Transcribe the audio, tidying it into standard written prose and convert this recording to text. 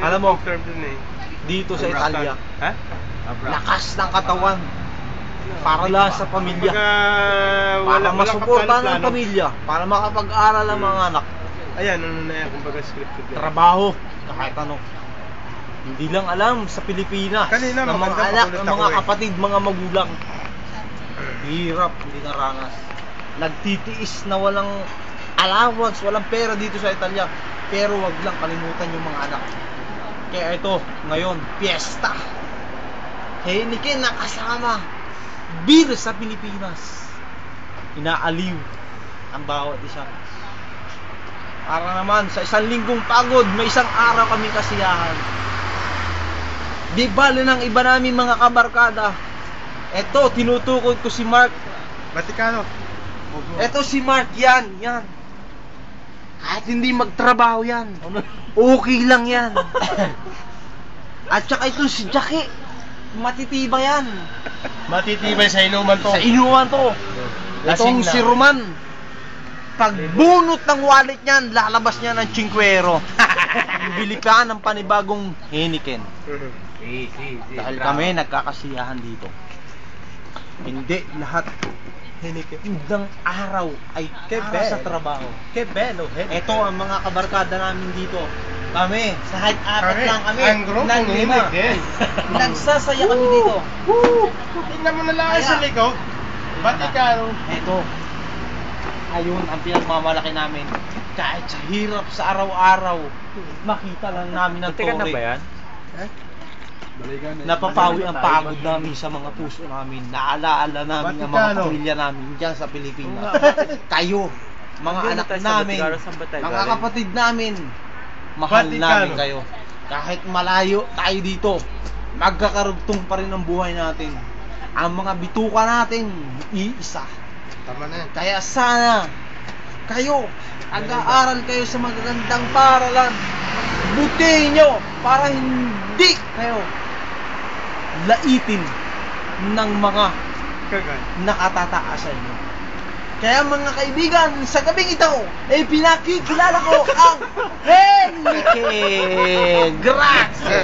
Alam mo, term dun eh. dito sa Italia, Ha? lakas ng katawan para lang sa pamilya. Para Wala masuportahan ng pamilya, para makapag-aral ang mga anak. Ayan, ano na yan, kumbaga scripted yan. Trabaho, kahit ano. Hindi lang alam sa Pilipinas, Kanina, ng mga maganda, anak, makulit ng ako mga eh. kapatid, mga magulang. Hirap, hindi narangas. Nagtitiis na walang allowance, walang pera dito sa Italia. Pero wag lang kalimutan yung mga anak. Kaya ito, ngayon, piyesta. Heineken na kasama. Beer sa Pilipinas. Inaaliw ang bawat isa. Para naman, sa isang linggong pagod, may isang araw kami kasiyahan. Di bale ng iba namin mga kabarkada. Eto, tinutukod ko si Mark. Vaticano. Eto si Mark, yan. Kahit hindi magtrabaho yan, okay lang yan. At saka ito si Jackie, matitibay yan. Matitibay sa inuman to. Sa inuwan to. Itong si Roman, pagbunot ng wallet niyan, lalabas niya ng 5 Bili ka ng panibagong Heineken. Dahil kami nagkakasiyahan dito. Hindi lahat Hindang araw ay para sa trabaho. Que bello, Ito ang mga kabarkada namin dito. Kami, sa height apat lang kami. Ang grupo ng lima. Heineken. Nagsasaya kami dito. Tingnan mo na lang sa likod. Vaticano. Ito. Ayun ang pinagmamalaki namin. Kahit sa hirap sa araw-araw, makita lang namin ang Teka na tore. ba yan? Napapawi ang pagod namin sa mga puso namin. Naalaala namin ang mga Vaticano. pamilya namin dyan sa Pilipinas. Kayo, mga Hindi na anak tayo sa namin, Vaticano, saan ba tayo mga galing? kapatid namin, mahal Vaticano. namin kayo. Kahit malayo tayo dito, magkakarugtong pa rin ang buhay natin. Ang mga bituka natin, iisa. Tama na yan. Kaya sana, kayo, ag-aaral kayo sa magagandang paaralan. Butihin nyo para hindi kayo laitin ng mga Kagay. nakatataasan nyo. Kaya mga kaibigan, sa gabing ito, ay pinakikilala ko ang Heineken. Grazie!